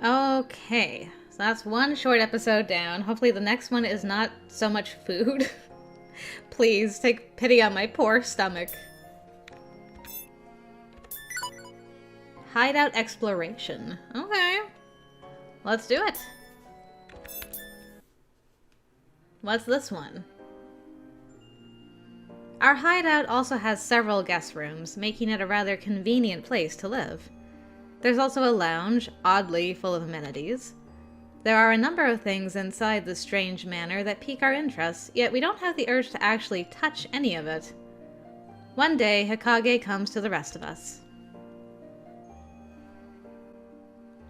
Okay, so that's one short episode down. Hopefully the next one is not so much food. Please, take pity on my poor stomach. Hideout exploration. Okay. Let's do it. What's this one? Our hideout also has several guest rooms, making it a rather convenient place to live. There's also a lounge, oddly full of amenities. There are a number of things inside this strange manor that pique our interest, yet we don't have the urge to actually touch any of it. One day, Hokage comes to the rest of us.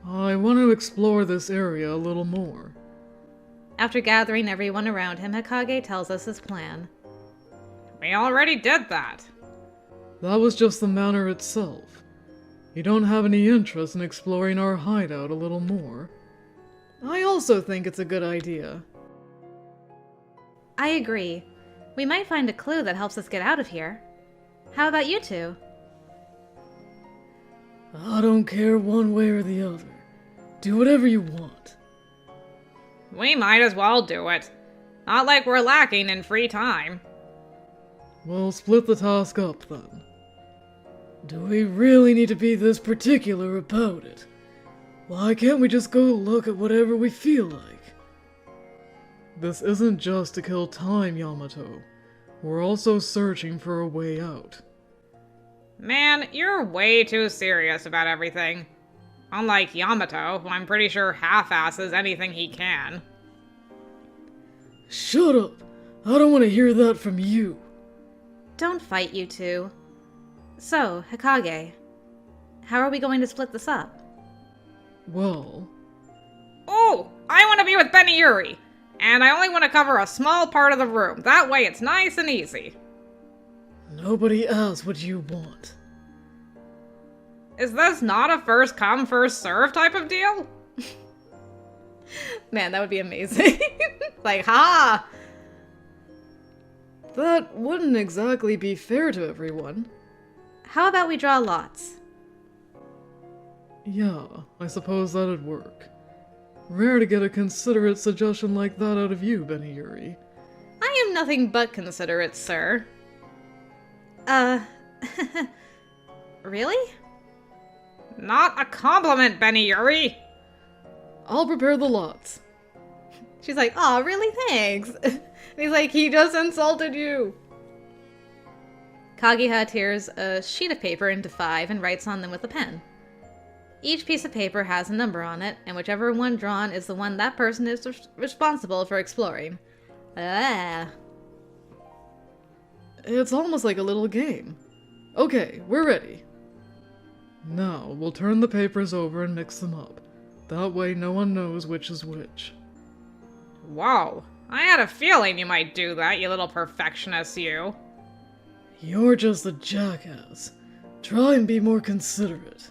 I want to explore this area a little more. After gathering everyone around him, Hokage tells us his plan. We already did that. That was just the manor itself. You don't have any interest in exploring our hideout a little more? I also think it's a good idea. I agree. We might find a clue that helps us get out of here. How about you two? I don't care one way or the other. Do whatever you want. We might as well do it. Not like we're lacking in free time. We'll split the task up then. Do we really need to be this particular about it? Why can't we just go look at whatever we feel like? This isn't just to kill time, Yamato. We're also searching for a way out. Man, you're way too serious about everything. Unlike Yamato, who I'm pretty sure half-asses anything he can. Shut up! I don't want to hear that from you. Don't fight, you two. So, Hokage, how are we going to split this up? Well... Oh, I want to be with Benny Yuri, and I only want to cover a small part of the room. That way it's nice and easy. Nobody asked what you want. Is this not a first come, first serve type of deal? Man, that would be amazing. Like, ha! That wouldn't exactly be fair to everyone. How about we draw lots? Yeah, I suppose that'd work. Rare to get a considerate suggestion like that out of you, Benny Yuri. I am nothing but considerate, sir. Really? Not a compliment, Benny Yuri. I'll prepare the lots. She's like, aw, really, thanks. And he's like, he just insulted you. Kageha tears a sheet of paper into 5 and writes on them with a pen. Each piece of paper has a number on it, and whichever one drawn is the one that person is responsible for exploring. Ah. It's almost like a little game. Okay, we're ready. Now, we'll turn the papers over and mix them up. That way no one knows which is which. Whoa, I had a feeling you might do that, you little perfectionist, you. You're just a jackass. Try and be more considerate.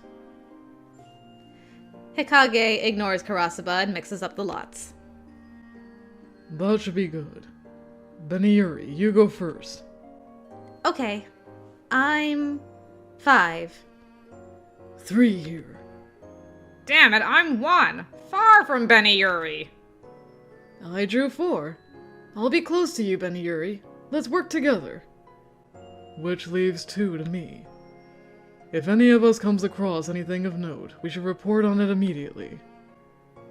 Hokage ignores Karasuba and mixes up the lots. That should be good. Benny Yuri, you go first. Okay. I'm 5. 3 here. Damn it, I'm 1. Far from Benny Yuri. I drew 4. I'll be close to you, Benny Yuri. Let's work together. Which leaves 2 to me. If any of us comes across anything of note, we should report on it immediately.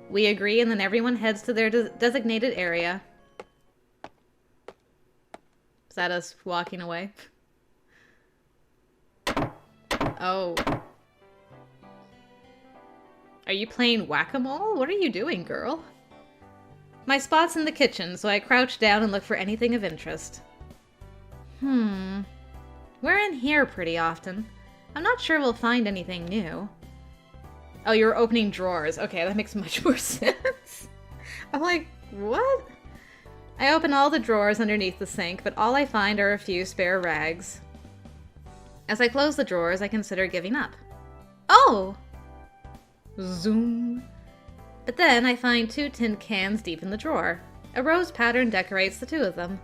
We agree, and then everyone heads to their designated area. Is that us walking away? Oh. Are you playing whack-a-mole? What are you doing, girl? My spot's in the kitchen, so I crouch down and look for anything of interest. We're in here pretty often. I'm not sure we'll find anything new. Oh, you're opening drawers. Okay, that makes much more sense. I'm like, what? I open all the drawers underneath the sink, but all I find are a few spare rags. As I close the drawers, I consider giving up. Oh! Zoom. But then I find 2 tin cans deep in the drawer. A rose pattern decorates the 2 of them.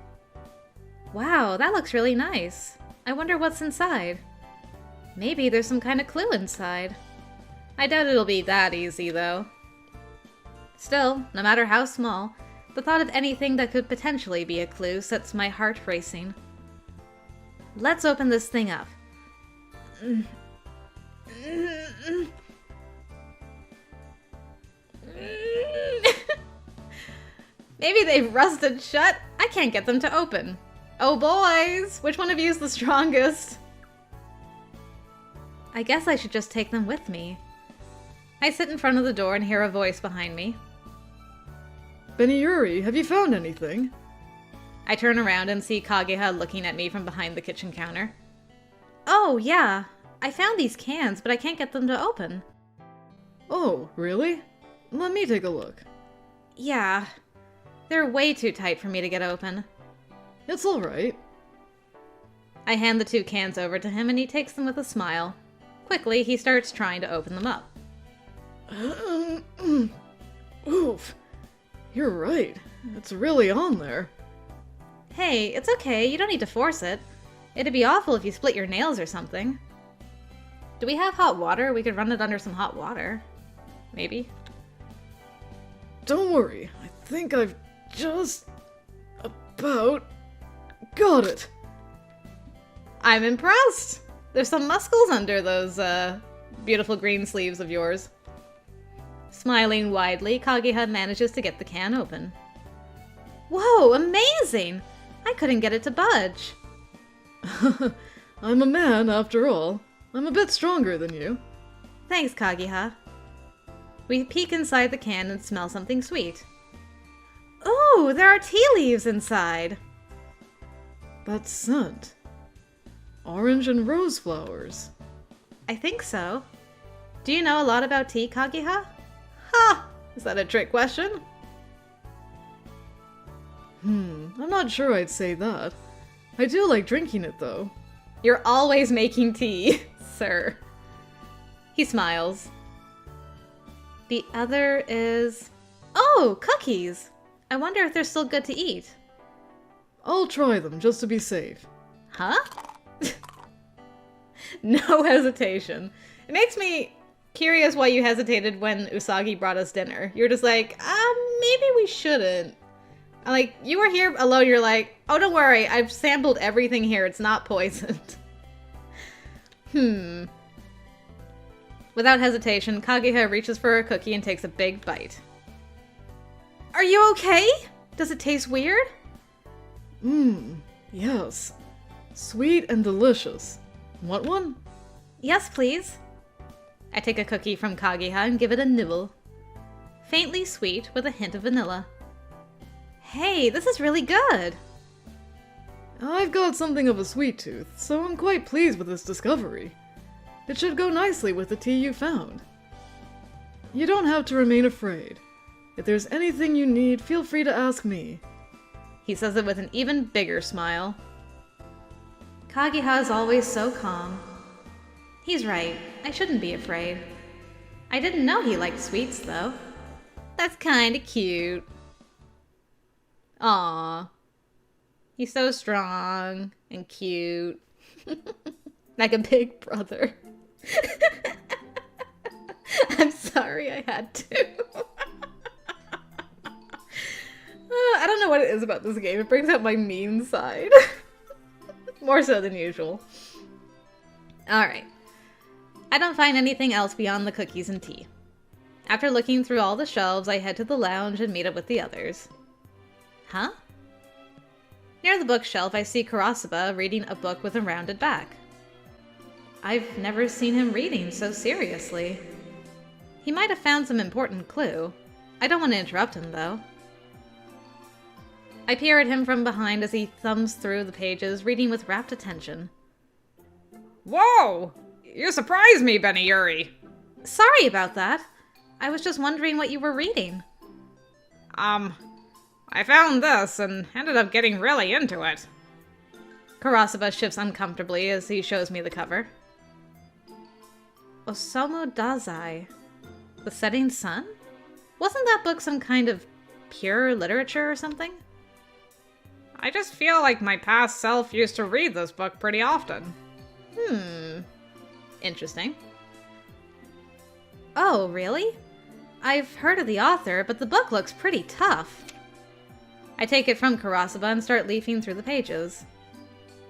Wow, that looks really nice. I wonder what's inside. Maybe there's some kind of clue inside. I doubt it'll be that easy, though. Still, no matter how small, the thought of anything that could potentially be a clue sets my heart racing. Let's open this thing up. Maybe they've rusted shut. I can't get them to open. Oh boys, which one of you is the strongest? I guess I should just take them with me. I sit in front of the door and hear a voice behind me. Beniyuri, have you found anything? I turn around and see Kageha looking at me from behind the kitchen counter. Oh, yeah. I found these cans, but I can't get them to open. Oh, really? Let me take a look. Yeah. They're way too tight for me to get open. It's alright. I hand the 2 cans over to him and he takes them with a smile. Quickly, he starts trying to open them up. Oof. You're right. It's really on there. Hey, it's okay. You don't need to force it. It'd be awful if you split your nails or something. Do we have hot water? We could run it under some hot water. Maybe. Don't worry. I think I've just about got it. I'm impressed. There's some muscles under those, beautiful green sleeves of yours. Smiling widely, Kageha manages to get the can open. Whoa, amazing! I couldn't get it to budge. I'm a man, after all. I'm a bit stronger than you. Thanks, Kageha. We peek inside the can and smell something sweet. Ooh, there are tea leaves inside. That scent. Orange and rose flowers. I think so. Do you know a lot about tea, Kageha? Ha! Is that a trick question? I'm not sure I'd say that. I do like drinking it, though. You're always making tea, sir. He smiles. The other is... Oh, cookies! I wonder if they're still good to eat. I'll try them, just to be safe. Huh? No hesitation. It makes me curious why you hesitated when Usagi brought us dinner. You're just like, maybe we shouldn't. Like, you were here alone, you're like, oh, don't worry, I've sampled everything here, it's not poisoned. Without hesitation, Kageha reaches for a cookie and takes a big bite. Are you okay? Does it taste weird? Yes. Sweet and delicious. Want one? Yes, please. I take a cookie from Kageha and give it a nibble. Faintly sweet with a hint of vanilla. Hey, this is really good! I've got something of a sweet tooth, so I'm quite pleased with this discovery. It should go nicely with the tea you found. You don't have to remain afraid. If there's anything you need, feel free to ask me. He says it with an even bigger smile. Kageha is always so calm. He's right, I shouldn't be afraid. I didn't know he liked sweets, though. That's kinda cute. Aww. He's so strong and cute. Like a big brother. I'm sorry I had to. I don't know what it is about this game. It brings out my mean side. More so than usual. Alright. I don't find anything else beyond the cookies and tea. After looking through all the shelves, I head to the lounge and meet up with the others. Huh? Near the bookshelf, I see Kurosaba reading a book with a rounded back. I've never seen him reading so seriously. He might have found some important clue. I don't want to interrupt him, though. I peer at him from behind as he thumbs through the pages, reading with rapt attention. Whoa! You surprised me, Beniyuri. Sorry about that. I was just wondering what you were reading. I found this and ended up getting really into it. Kurosaba shifts uncomfortably as he shows me the cover. Osamu Dazai. The Setting Sun? Wasn't that book some kind of pure literature or something? I just feel like my past self used to read this book pretty often. Interesting. Oh, really? I've heard of the author, but the book looks pretty tough. I take it from Kurosaba and start leafing through the pages.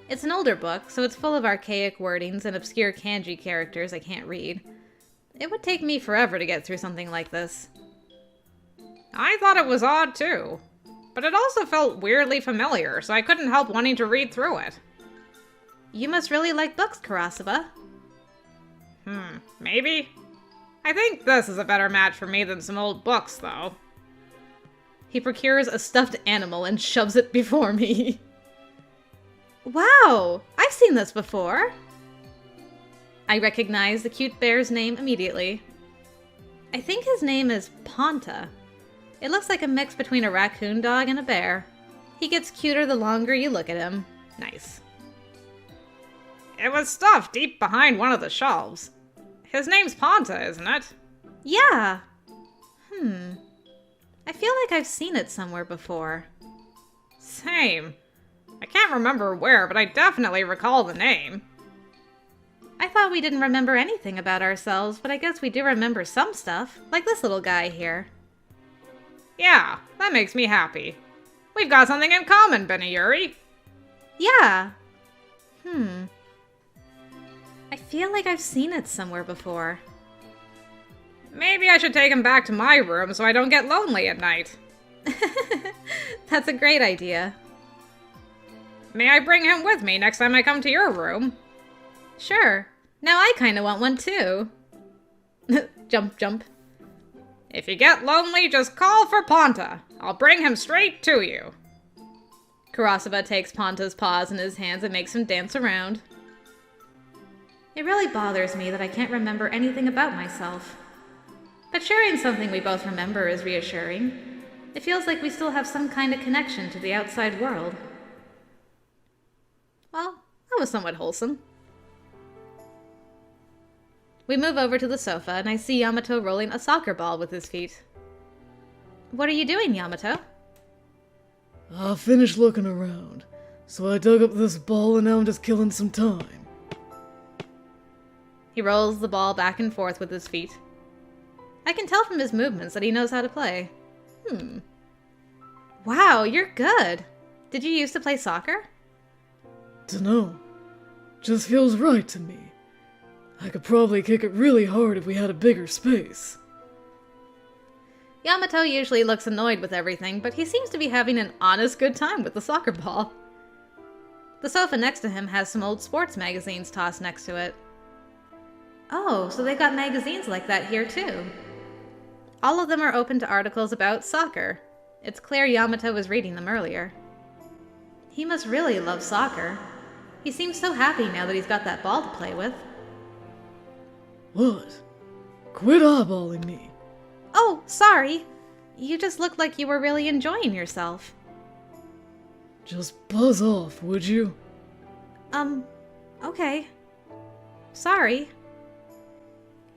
It's an older book, so it's full of archaic wordings and obscure kanji characters I can't read. It would take me forever to get through something like this. I thought it was odd too, but it also felt weirdly familiar, so I couldn't help wanting to read through it. You must really like books, Kurosaba. Maybe? I think this is a better match for me than some old books, though. He procures a stuffed animal and shoves it before me. Wow! I've seen this before! I recognize the cute bear's name immediately. I think his name is Ponta. It looks like a mix between a raccoon dog and a bear. He gets cuter the longer you look at him. Nice. It was stuffed deep behind one of the shelves. His name's Ponta, isn't it? Yeah! I feel like I've seen it somewhere before. Same. I can't remember where, but I definitely recall the name. I thought we didn't remember anything about ourselves, but I guess we do remember some stuff, like this little guy here. Yeah, that makes me happy. We've got something in common, Benayuri. Yeah. I feel like I've seen it somewhere before. Maybe I should take him back to my room so I don't get lonely at night. That's a great idea. May I bring him with me next time I come to your room? Sure. Now I kinda want one too. Jump, jump. If you get lonely, just call for Ponta. I'll bring him straight to you. Kurosaba takes Ponta's paws in his hands and makes him dance around. It really bothers me that I can't remember anything about myself. But sharing something we both remember is reassuring. It feels like we still have some kind of connection to the outside world. Well, that was somewhat wholesome. We move over to the sofa, and I see Yamato rolling a soccer ball with his feet. What are you doing, Yamato? I finished looking around, so I dug up this ball and now I'm just killing some time. He rolls the ball back and forth with his feet. I can tell from his movements that he knows how to play. Wow, you're good. Did you used to play soccer? Dunno. Just feels right to me. I could probably kick it really hard if we had a bigger space. Yamato usually looks annoyed with everything, but he seems to be having an honest good time with the soccer ball. The sofa next to him has some old sports magazines tossed next to it. Oh, so they got magazines like that here too. All of them are open to articles about soccer. It's clear Yamato was reading them earlier. He must really love soccer. He seems so happy now that he's got that ball to play with. What? Quit eyeballing me. Oh, sorry. You just looked like you were really enjoying yourself. Just buzz off, would you? Okay. Sorry.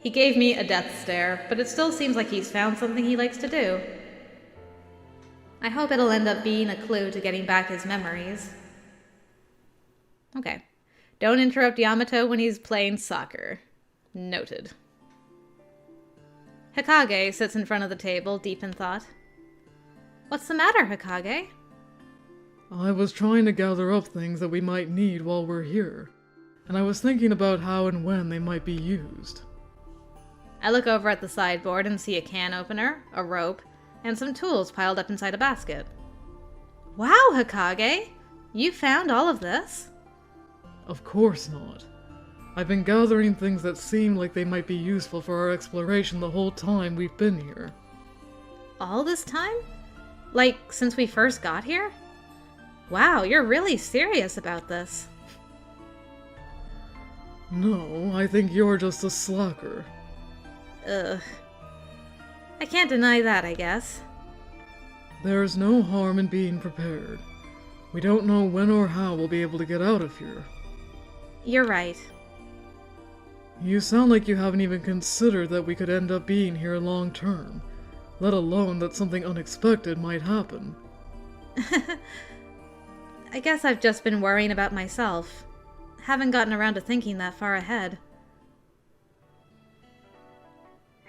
He gave me a death stare, but it still seems like he's found something he likes to do. I hope it'll end up being a clue to getting back his memories. Okay. Don't interrupt Yamato when he's playing soccer. Noted. Hikage sits in front of the table, deep in thought. What's the matter, Hikage? I was trying to gather up things that we might need while we're here, and I was thinking about how and when they might be used. I look over at the sideboard and see a can opener, a rope, and some tools piled up inside a basket. Wow, Hikage! You found all of this? Of course not. I've been gathering things that seem like they might be useful for our exploration the whole time we've been here. All this time? Like, since we first got here? Wow, you're really serious about this. No, I think you're just a slacker. Ugh. I can't deny that, I guess. There's no harm in being prepared. We don't know when or how we'll be able to get out of here. You're right. You sound like you haven't even considered that we could end up being here long term, let alone that something unexpected might happen. I guess I've just been worrying about myself. Haven't gotten around to thinking that far ahead.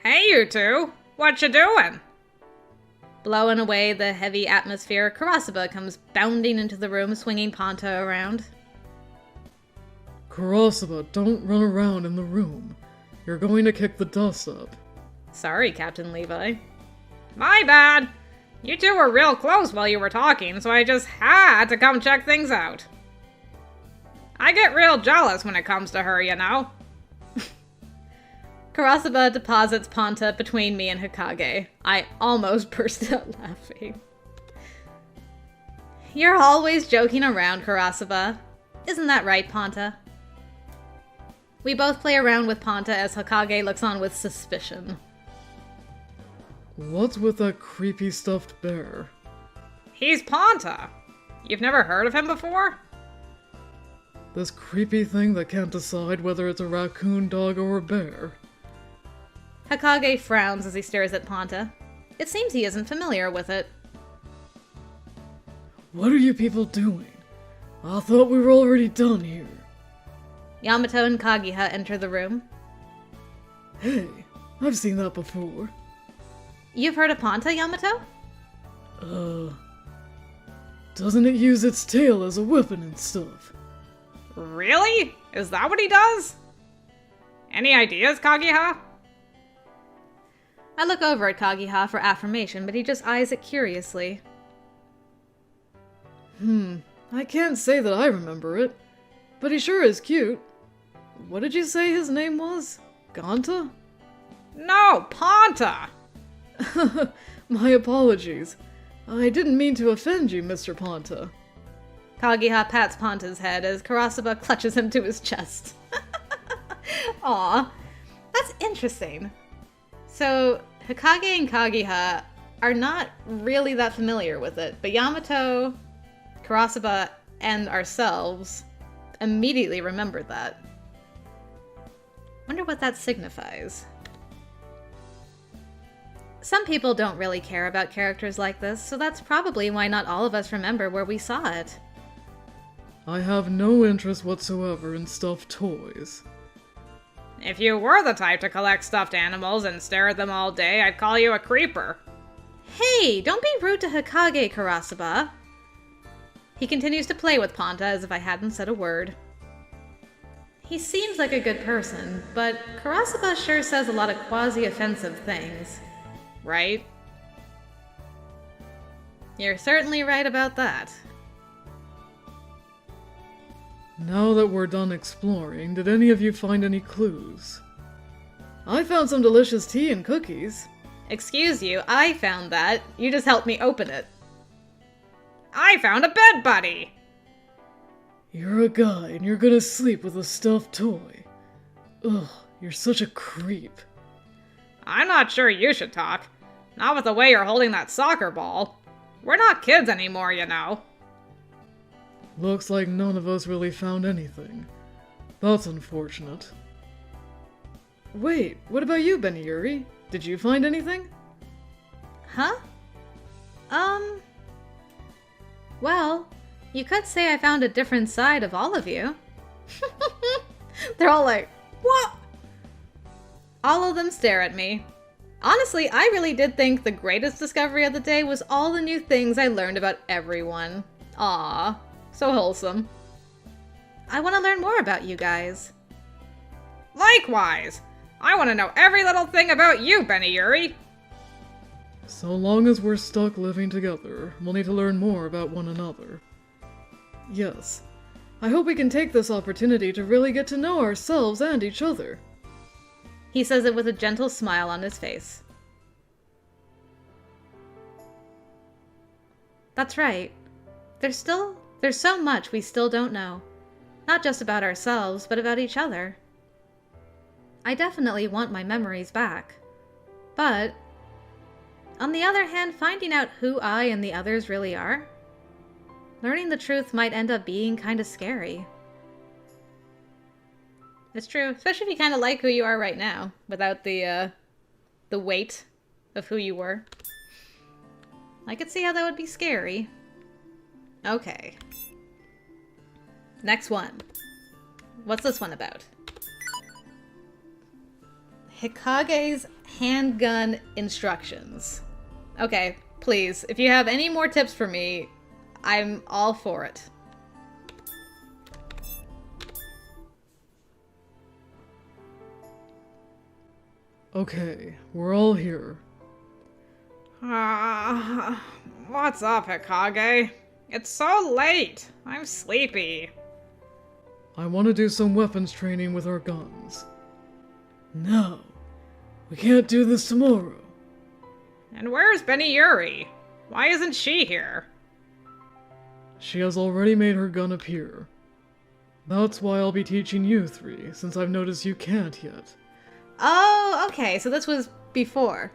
Hey, you two! What you doing? Blowing away the heavy atmosphere, Karasuba comes bounding into the room, swinging Ponta around. Karasuba, don't run around in the room. You're going to kick the dust up. Sorry, Captain Levi. My bad. You two were real close while you were talking, so I just had to come check things out. I get real jealous when it comes to her, you know. Karasuba deposits Ponta between me and Hokage. I almost burst out laughing. You're always joking around, Karasuba. Isn't that right, Ponta? We both play around with Ponta as Hokage looks on with suspicion. What's with that creepy stuffed bear? He's Ponta. You've never heard of him before? This creepy thing that can't decide whether it's a raccoon, dog, or a bear. Hokage frowns as he stares at Ponta. It seems he isn't familiar with it. What are you people doing? I thought we were already done here. Yamato and Kaguya enter the room. Hey, I've seen that before. You've heard of Ponta, Yamato? Doesn't it use its tail as a weapon and stuff? Really? Is that what he does? Any ideas, Kaguya? I look over at Kaguya for affirmation, but he just eyes it curiously. I can't say that I remember it, but he sure is cute. What did you say his name was? Ganta? No, Ponta! My apologies. I didn't mean to offend you, Mr. Ponta. Kaguya pats Ponta's head as Karasuba clutches him to his chest. Aw, that's interesting. So, Hokage and Kaguya are not really that familiar with it, but Yamato, Karasuba, and ourselves immediately remembered that. Wonder what that signifies. Some people don't really care about characters like this, so that's probably why not all of us remember where we saw it. I have no interest whatsoever in stuffed toys. If you were the type to collect stuffed animals and stare at them all day, I'd call you a creeper. Hey, don't be rude to Hokage, Karasuba. He continues to play with Ponta as if I hadn't said a word. He seems like a good person, but Karasuba sure says a lot of quasi-offensive things. Right? You're certainly right about that. Now that we're done exploring, did any of you find any clues? I found some delicious tea and cookies. Excuse you, I found that. You just helped me open it. I found a bed buddy! You're a guy and you're gonna sleep with a stuffed toy. Ugh, you're such a creep. I'm not sure you should talk. Not with the way you're holding that soccer ball. We're not kids anymore, you know. Looks like none of us really found anything. That's unfortunate. Wait, what about you, Beniyuri? Did you find anything? Huh? Well, you could say I found a different side of all of you. They're all like, what? All of them stare at me. Honestly, I really did think the greatest discovery of the day was all the new things I learned about everyone. Aww, so wholesome. I want to learn more about you guys. Likewise! I want to know every little thing about you, Beniyuri! So long as we're stuck living together, we'll need to learn more about one another. Yes, I hope we can take this opportunity to really get to know ourselves and each other. He says it with a gentle smile on his face. That's right. There's so much we still don't know. Not just about ourselves, but about each other. I definitely want my memories back. But, on the other hand, finding out who I and the others really are, learning the truth might end up being kind of scary. It's true, especially if you kind of like who you are right now, without the weight of who you were. I could see how that would be scary. Okay. Next one. What's this one about? Hikage's handgun instructions. Okay, please, if you have any more tips for me, I'm all for it. Okay, we're all here. What's up, Hikage? It's so late. I'm sleepy. I want to do some weapons training with our guns. No, we can't do this tomorrow. And where's Benny Yuri? Why isn't she here? She has already made her gun appear. That's why I'll be teaching you three, since I've noticed you can't yet. Oh, okay, so this was before.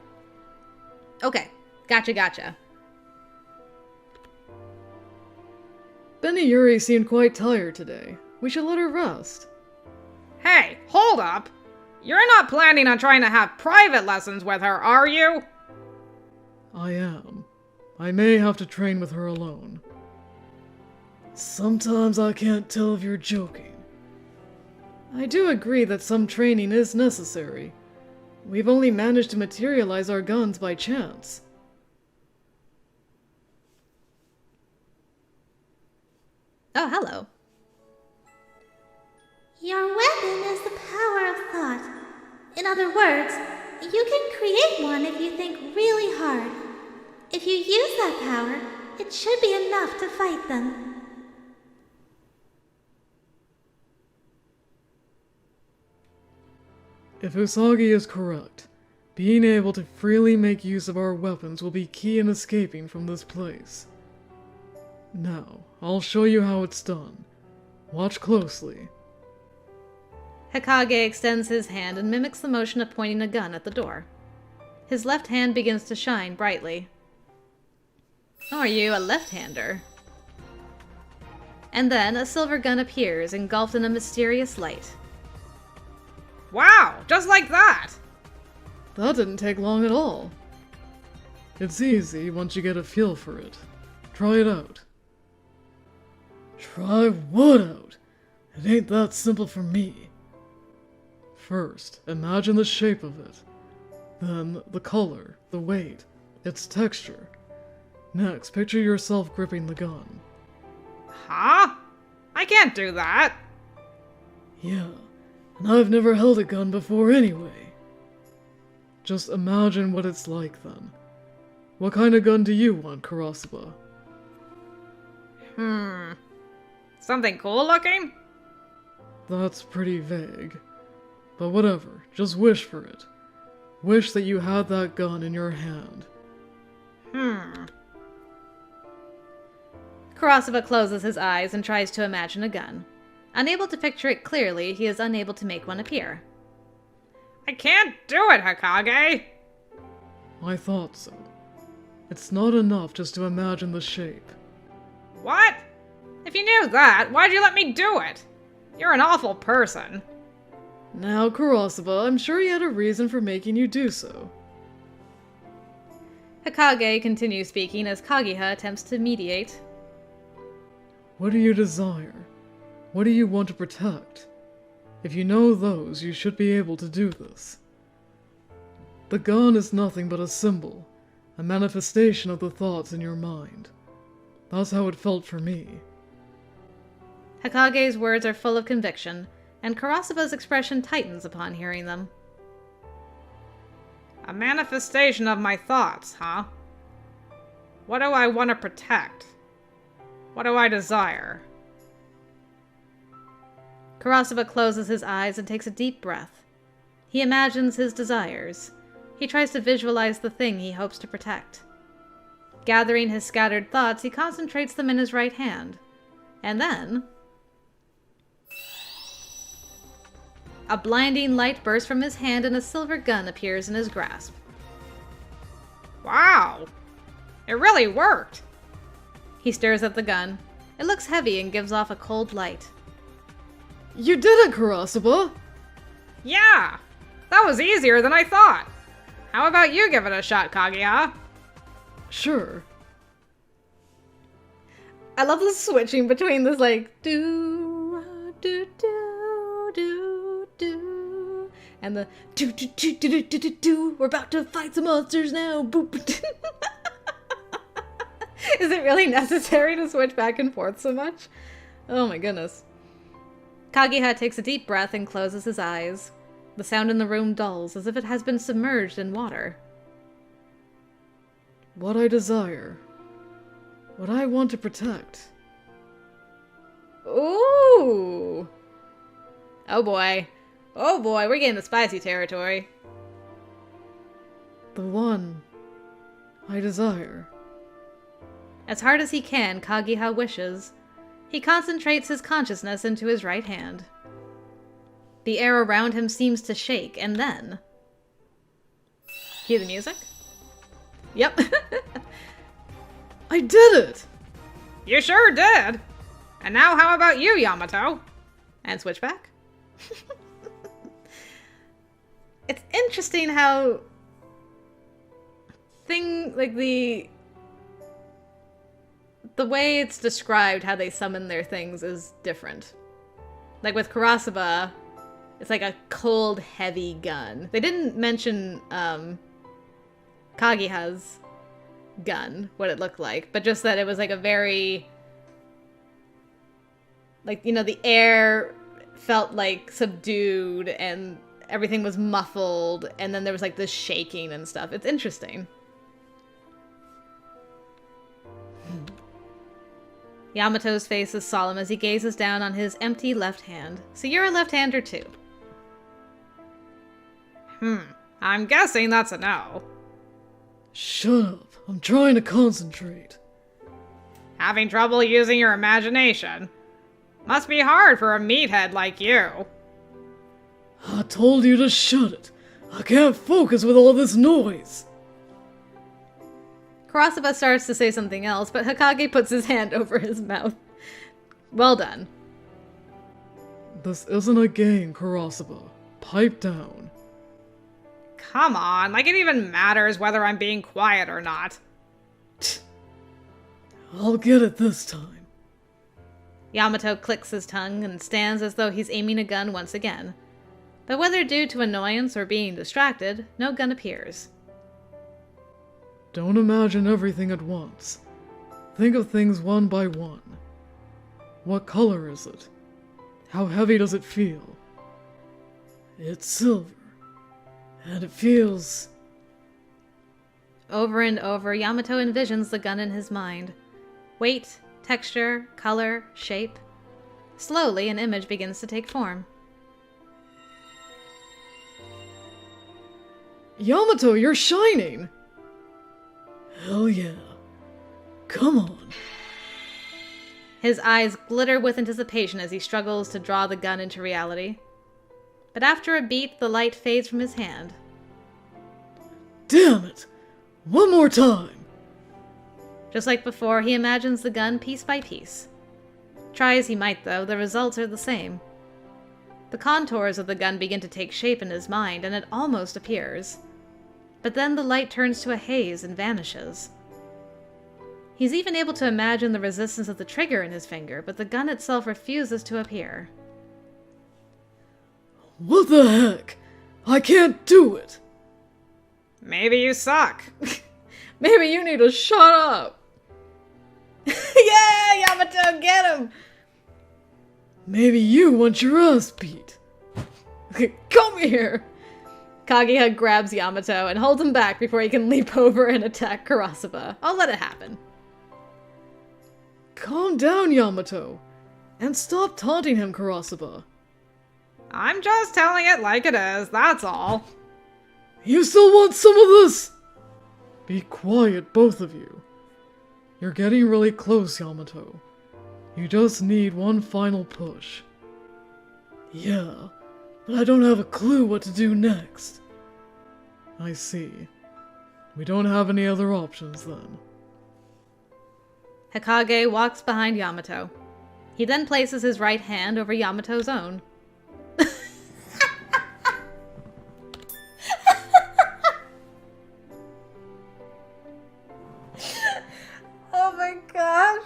Okay, gotcha. Benny Yuri seemed quite tired today. We should let her rest. Hey, hold up! You're not planning on trying to have private lessons with her, are you? I am. I may have to train with her alone. Sometimes I can't tell if you're joking. I do agree that some training is necessary. We've only managed to materialize our guns by chance. Oh, hello. Your weapon is the power of thought. In other words, you can create one if you think really hard. If you use that power, it should be enough to fight them. If Usagi is correct, being able to freely make use of our weapons will be key in escaping from this place. Now, I'll show you how it's done. Watch closely. Hikage extends his hand and mimics the motion of pointing a gun at the door. His left hand begins to shine brightly. Oh, are you a left-hander? And then a silver gun appears, engulfed in a mysterious light. Wow, just like that! That didn't take long at all. It's easy once you get a feel for it. Try it out. Try what out? It ain't that simple for me. First, imagine the shape of it. Then, the color, the weight, its texture. Next, picture yourself gripping the gun. Huh? I can't do that. Yeah, and I've never held a gun before anyway. Just imagine what it's like then. What kind of gun do you want, Kurasuba? Something cool looking? That's pretty vague. But whatever, just wish for it. Wish that you had that gun in your hand. Kurasuba closes his eyes and tries to imagine a gun. Unable to picture it clearly, he is unable to make one appear. I can't do it, Hikage! I thought so. It's not enough just to imagine the shape. What? If you knew that, why'd you let me do it? You're an awful person. Now, Kurasuba, I'm sure he had a reason for making you do so. Hikage continues speaking as Kaguya attempts to mediate. What do you desire? What do you want to protect? If you know those, you should be able to do this. The gun is nothing but a symbol, a manifestation of the thoughts in your mind. That's how it felt for me. Hikage's words are full of conviction, and Kurasuba's expression tightens upon hearing them. A manifestation of my thoughts, huh? What do I want to protect? What do I desire? Kurasuba closes his eyes and takes a deep breath. He imagines his desires. He tries to visualize the thing he hopes to protect. Gathering his scattered thoughts, he concentrates them in his right hand. And then... a blinding light bursts from his hand and a silver gun appears in his grasp. Wow! It really worked! He stares at the gun. It looks heavy and gives off a cold light. You did it, Kurasuba! Yeah! That was easier than I thought! How about you give it a shot, Kaguya? Sure. I love the switching between this, like, do, do, do, do, do, And the do do do do do do do. We're about to fight some monsters now. Boop. Is it really necessary to switch back and forth so much? Oh my goodness. Kageha takes a deep breath and closes his eyes. The sound in the room dulls, as if it has been submerged in water. What I desire. What I want to protect. Ooh! Oh boy. Oh boy, we're getting the spicy territory. The one I desire. As hard as he can, Kageha wishes. He concentrates his consciousness into his right hand. The air around him seems to shake, and then... Cue the music? Yep. I did it! You sure did! And now how about you, Yamato? And switch back. It's interesting how... The way it's described, how they summon their things, is different. Like with Kurosaba, it's like a cold, heavy gun. They didn't mention Kageha's gun, what it looked like, but just that it was like a very... Like, you know, the air felt like subdued and everything was muffled, and then there was like this shaking and stuff. It's interesting. Yamato's face is solemn as he gazes down on his empty left hand. So you're a left-hander too. I'm guessing that's a no. Shut up. I'm trying to concentrate. Having trouble using your imagination. Must be hard for a meathead like you. I told you to shut it. I can't focus with all this noise. Kurosaba starts to say something else, but Hokage puts his hand over his mouth. Well done. This isn't a game, Kurosaba. Pipe down. Come on, like it even matters whether I'm being quiet or not. I'll get it this time. Yamato clicks his tongue and stands as though he's aiming a gun once again. But whether due to annoyance or being distracted, no gun appears. Don't imagine everything at once. Think of things one by one. What color is it? How heavy does it feel? It's silver. And it feels... Over and over, Yamato envisions the gun in his mind. Weight, texture, color, shape. Slowly, an image begins to take form. Yamato, you're shining! Hell yeah. Come on. His eyes glitter with anticipation as he struggles to draw the gun into reality. But after a beat, the light fades from his hand. Damn it! One more time! Just like before, he imagines the gun piece by piece. Try as he might, though, the results are the same. The contours of the gun begin to take shape in his mind, and it almost appears. But then the light turns to a haze and vanishes. He's even able to imagine the resistance of the trigger in his finger, but the gun itself refuses to appear. What the heck? I can't do it! Maybe you suck. Maybe you need to shut up! Yeah, Yamato, get him! Maybe you want your ass beat. Come here! Kageha grabs Yamato and holds him back before he can leap over and attack Kurosaba. I'll let it happen. Calm down, Yamato. And stop taunting him, Kurosaba. I'm just telling it like it is, that's all. You still want some of this? Be quiet, both of you. You're getting really close, Yamato. You just need one final push. Yeah, but I don't have a clue what to do next. I see. We don't have any other options then. Hokage walks behind Yamato. He then places his right hand over Yamato's own. Oh my gosh,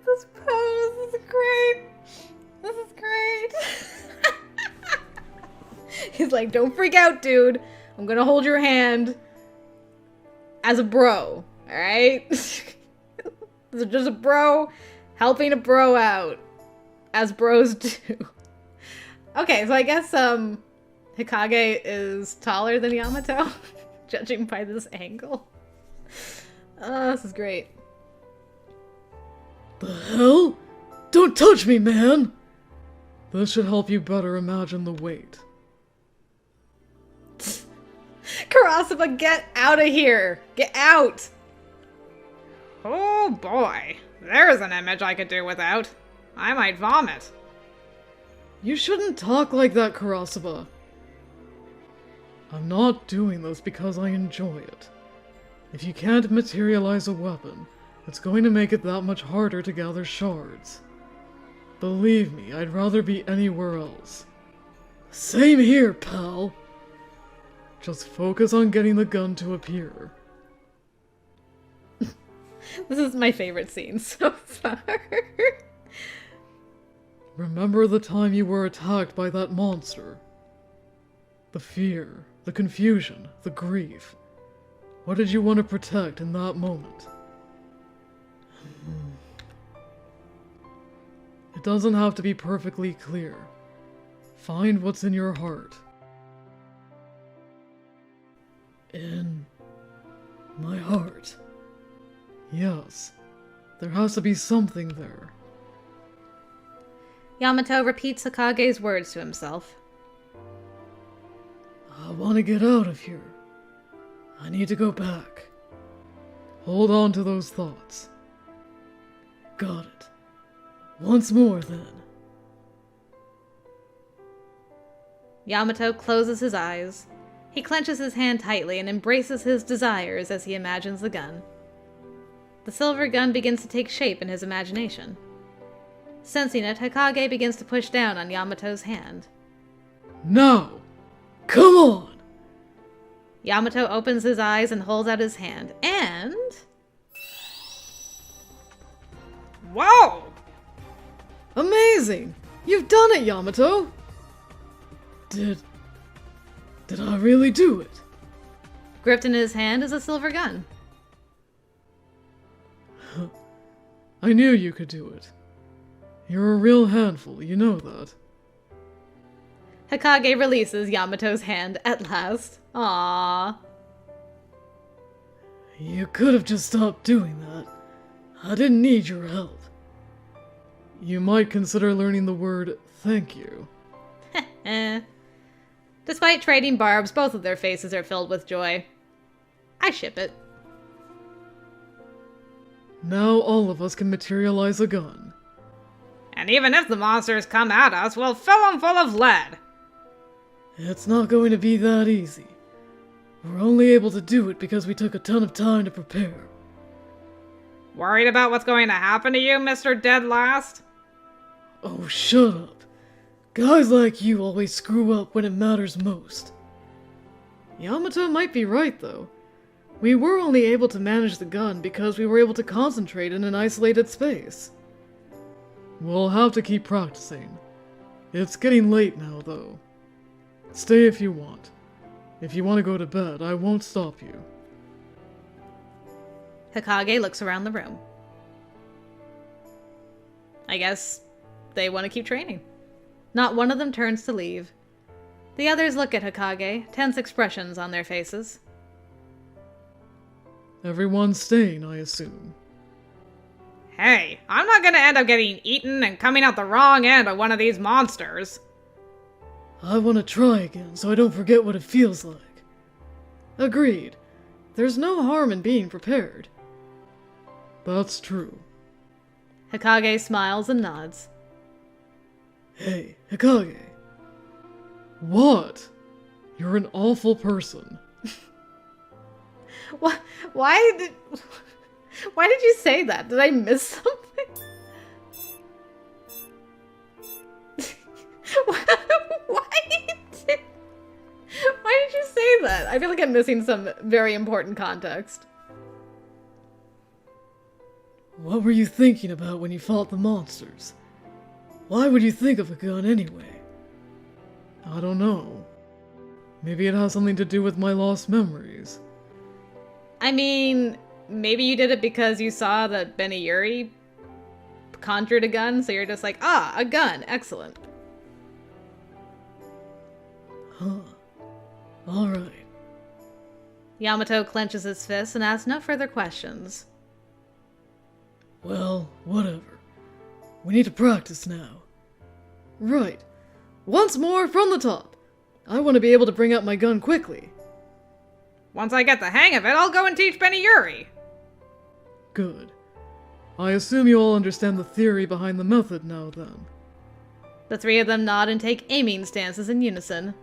this pose is great. This is great. He's like, like, don't freak out, dude. I'm gonna hold your hand as a bro, alright? This is just a bro helping a bro out, as bros do. Okay, so I guess, Hikage is taller than Yamato, judging by this angle. This is great. The hell? Don't touch me, man! This should help you better imagine the weight. Kurosama, get out of here! Get out! Oh boy, there's an image I could do without. I might vomit. You shouldn't talk like that, Kurosama. I'm not doing this because I enjoy it. If you can't materialize a weapon, it's going to make it that much harder to gather shards. Believe me, I'd rather be anywhere else. Same here, pal. Just focus on getting the gun to appear. This is my favorite scene so far. Remember the time you were attacked by that monster? The fear, the confusion, the grief. What did you want to protect in that moment? It doesn't have to be perfectly clear. Find what's in your heart. In my heart. Yes, there has to be something there. Yamato repeats Hikage's words to himself. I want to get out of here. I need to go back. Hold on to those thoughts. Got it. Once more, then. Yamato closes his eyes. He clenches his hand tightly and embraces his desires as he imagines the gun. The silver gun begins to take shape in his imagination. Sensing it, Hikage begins to push down on Yamato's hand. Now! Come on! Yamato opens his eyes and holds out his hand, and... Whoa! Amazing! You've done it, Yamato! Did I really do it? gripped in his hand is a silver gun. I knew you could do it. You're a real handful, you know that. Hikage releases Yamato's hand at last. Aww. You could have just stopped doing that. I didn't need your help. You might consider learning the word thank you. Despite trading barbs, both of their faces are filled with joy. I ship it. Now all of us can materialize a gun. And even if the monsters come at us, we'll fill them full of lead. It's not going to be that easy. We're only able to do it because we took a ton of time to prepare. Worried about what's going to happen to you, Mr. Dead Last? Oh, shut up. Guys like you always screw up when it matters most. Yamato might be right, though. We were only able to manage the gun because we were able to concentrate in an isolated space. We'll have to keep practicing. It's getting late now, though. Stay if you want. If you want to go to bed, I won't stop you. Hikage looks around the room. I guess they want to keep training. Not one of them turns to leave. The others look at Hikage, tense expressions on their faces. Everyone's staying, I assume. Hey, I'm not gonna end up getting eaten and coming out the wrong end of one of these monsters. I want to try again so I don't forget what it feels like. Agreed. There's no harm in being prepared. That's true. Hikage smiles and nods. Hey, Hikage. What? You're an awful person. Why did you say that? Did I miss something? Why did you say that? I feel like I'm missing some very important context. What were you thinking about when you fought the monsters? Why would you think of a gun anyway? I don't know. Maybe it has something to do with my lost memories. I mean, maybe you did it because you saw that Benny Yuri conjured a gun, so you're just like, ah, a gun, excellent. Huh. Alright. Yamato clenches his fist and asks no further questions. Well, whatever. We need to practice now. Right. Once more from the top. I want to be able to bring out my gun quickly. Once I get the hang of it, I'll go and teach Benny Yuri. Good. I assume you all understand the theory behind the method now then. The three of them nod and take aiming stances in unison.